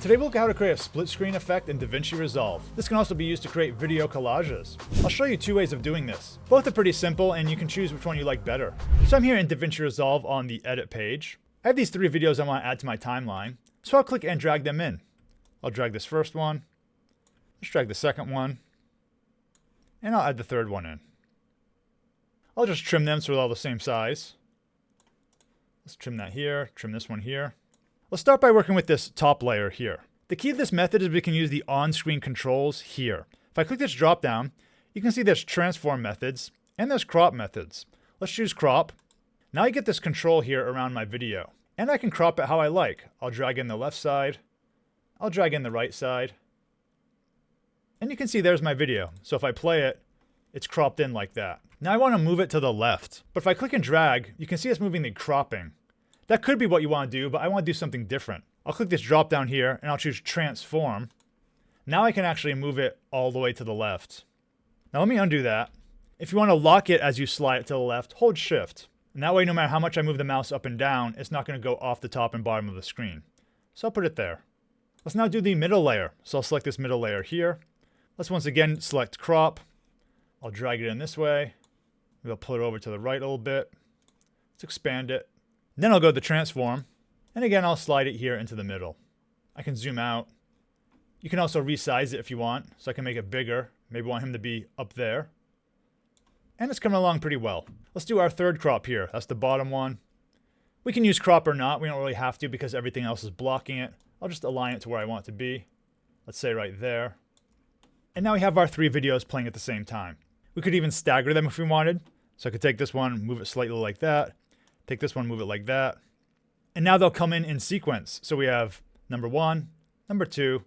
Today we'll look at how to create a split screen effect in Davinci Resolve. This can also be used to create video collages. I'll show you two ways of doing this. Both are pretty simple and you can choose which one you like better. So I'm here in Davinci Resolve on the edit page. I have these 3 videos I want to add to my timeline. So I'll click and drag them in. I'll drag this first one. Let's drag the second one. And I'll add the third one in. I'll just trim them so they're all the same size. Let's trim that here, trim this one here. Let's start by working with this top layer here. The key to this method is we can use the on-screen controls here. If I click this drop down, you can see there's transform methods and there's crop methods. Let's choose crop. Now I get this control here around my video. And I can crop it how I like. I'll drag in the left side. I'll drag in the right side. And you can see there's my video. So if I play it, it's cropped in like that. Now I want to move it to the left. But if I click and drag, you can see it's moving the cropping. That could be what you want to do, but I want to do something different. I'll click this drop down here and I'll choose transform. Now I can actually move it all the way to the left. Now let me undo that. If you want to lock it as you slide it to the left, hold shift. And that way no matter how much I move the mouse up and down, it's not going to go off the top and bottom of the screen. So I'll put it there. Let's now do the middle layer. So I'll select this middle layer here. Let's once again select crop. I'll drag it in this way. Maybe I'll pull it over to the right a little bit. Let's expand it. Then I'll go to transform, and again I'll slide it here into the middle. I can zoom out. You can also resize it if you want, so I can make it bigger. Maybe want him to be up there. And it's coming along pretty well. Let's do our third crop here. That's the bottom one. We can use crop or not. We don't really have to because everything else is blocking it. I'll just align it to where I want it to be. Let's say right there. And now we have our 3 videos playing at the same time. We could even stagger them if we wanted. So I could take this one, move it slightly like that. Take this one, move it like that. And now they'll come in sequence. So we have number 1, number 2,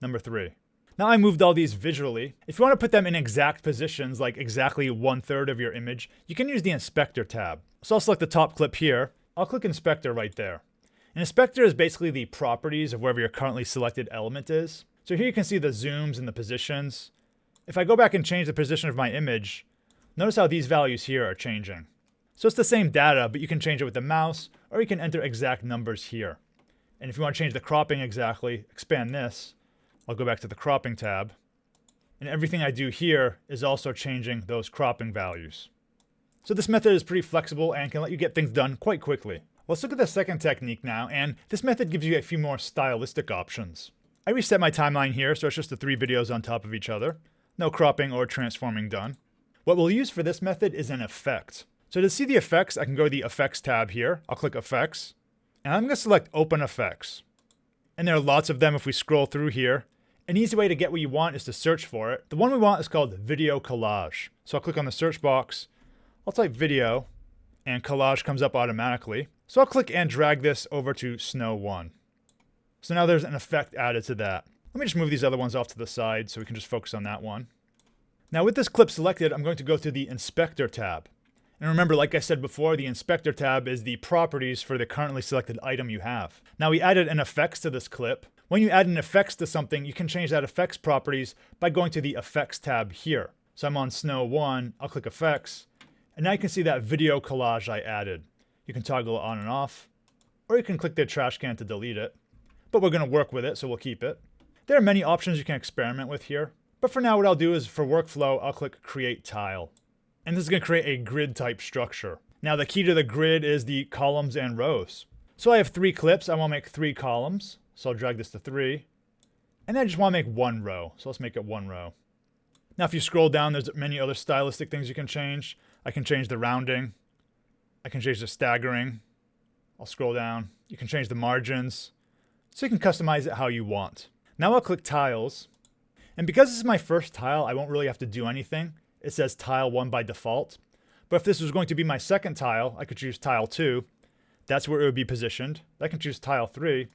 number 3. Now I moved all these visually. If you want to put them in exact positions, like exactly 1/3 of your image, you can use the inspector tab. So I'll select the top clip here. I'll click inspector right there. An inspector is basically the properties of wherever your currently selected element is. So here you can see the zooms and the positions. If I go back and change the position of my image, notice how these values here are changing. So it's the same data, but you can change it with the mouse, or you can enter exact numbers here. And if you want to change the cropping exactly, expand this. I'll go back to the cropping tab. And everything I do here is also changing those cropping values. So this method is pretty flexible and can let you get things done quite quickly. Let's look at the second technique now, and this method gives you a few more stylistic options. I reset my timeline here, so it's just the 3 videos on top of each other. No cropping or transforming done. What we'll use for this method is an effect. So to see the effects, I can go to the Effects tab here. I'll click Effects. And I'm going to select Open Effects. And there are lots of them if we scroll through here. An easy way to get what you want is to search for it. The one we want is called Video Collage. So I'll click on the search box. I'll type Video. And Collage comes up automatically. So I'll click and drag this over to Snow 1. So now there's an effect added to that. Let me just move these other ones off to the side so we can just focus on that one. Now with this clip selected, I'm going to go to the Inspector tab. And remember, like I said before, the Inspector tab is the properties for the currently selected item you have. Now we added an effects to this clip. When you add an effects to something, you can change that effects properties by going to the Effects tab here. So I'm on Snow 1, I'll click Effects, and now you can see that video collage I added. You can toggle it on and off, or you can click the trash can to delete it. But we're going to work with it, so we'll keep it. There are many options you can experiment with here. But for now, what I'll do is for workflow, I'll click Create Tile. And this is going to create a grid type structure. Now the key to the grid is the columns and rows. So I have 3 clips. I want to make 3 columns. So I'll drag this to 3. And then I just want to make 1 row. So let's make it 1 row. Now if you scroll down, there's many other stylistic things you can change. I can change the rounding. I can change the staggering. I'll scroll down. You can change the margins. So you can customize it how you want. Now I'll click Tiles. And because this is my first tile, I won't really have to do anything. It says tile 1 by default. But if this was going to be my second tile, I could choose tile 2. That's where it would be positioned. I can choose tile 3.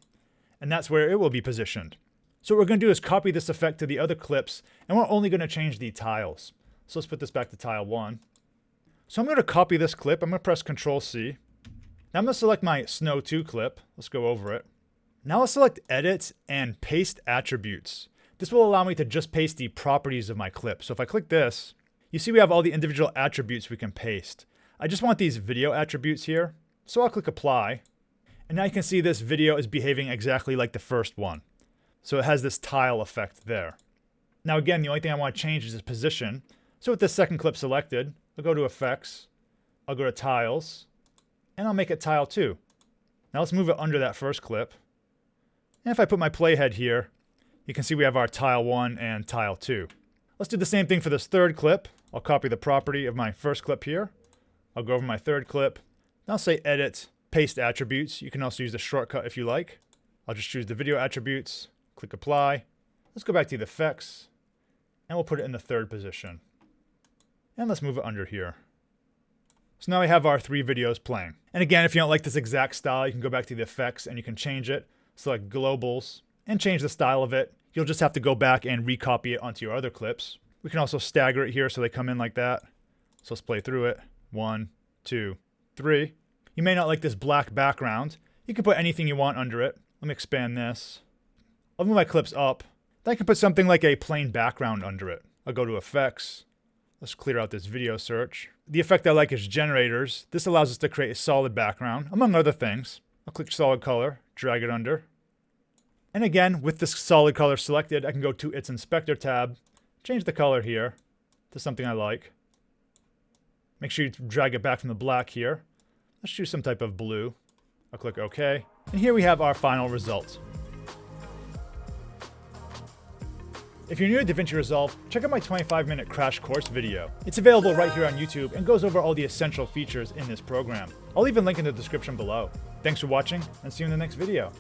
And that's where it will be positioned. So what we're going to do is copy this effect to the other clips. And we're only going to change the tiles. So let's put this back to tile 1. So I'm going to copy this clip. I'm going to press Ctrl C. Now I'm going to select my Snow 2 clip. Let's go over it. Now I'll select Edit and Paste Attributes. This will allow me to just paste the properties of my clip. So if I click this, you see we have all the individual attributes we can paste. I just want these video attributes here. So I'll click Apply. And now you can see this video is behaving exactly like the first one. So it has this tile effect there. Now again, the only thing I want to change is its position. So with this second clip selected, I'll go to Effects, I'll go to Tiles, and I'll make it Tile 2. Now let's move it under that first clip. And if I put my playhead here, you can see we have our Tile 1 and Tile 2. Let's do the same thing for this third clip. I'll copy the property of my first clip here. I'll go over my third clip. I'll say Edit, Paste Attributes. You can also use the shortcut if you like. I'll just choose the video attributes, click Apply. Let's go back to the Effects, and we'll put it in the third position. And let's move it under here. So now we have our 3 videos playing. And again, if you don't like this exact style, you can go back to the Effects and you can change it. Select Globals and change the style of it. You'll just have to go back and recopy it onto your other clips. We can also stagger it here so they come in like that. So let's play through it. 1, 2, 3. You may not like this black background. You can put anything you want under it. Let me expand this. I'll move my clips up. Then I can put something like a plain background under it. I'll go to Effects. Let's clear out this video search. The effect I like is Generators. This allows us to create a solid background, among other things. I'll click Solid Color, drag it under. And again, with this solid color selected, I can go to its Inspector tab, change the color here to something I like. Make sure you drag it back from the black here. Let's choose some type of blue. I'll click OK. And here we have our final result. If you're new to Davinci Resolve, check out my 25-minute crash course video. It's available right here on YouTube and goes over all the essential features in this program. I'll leave a link in the description below. Thanks for watching, and see you in the next video.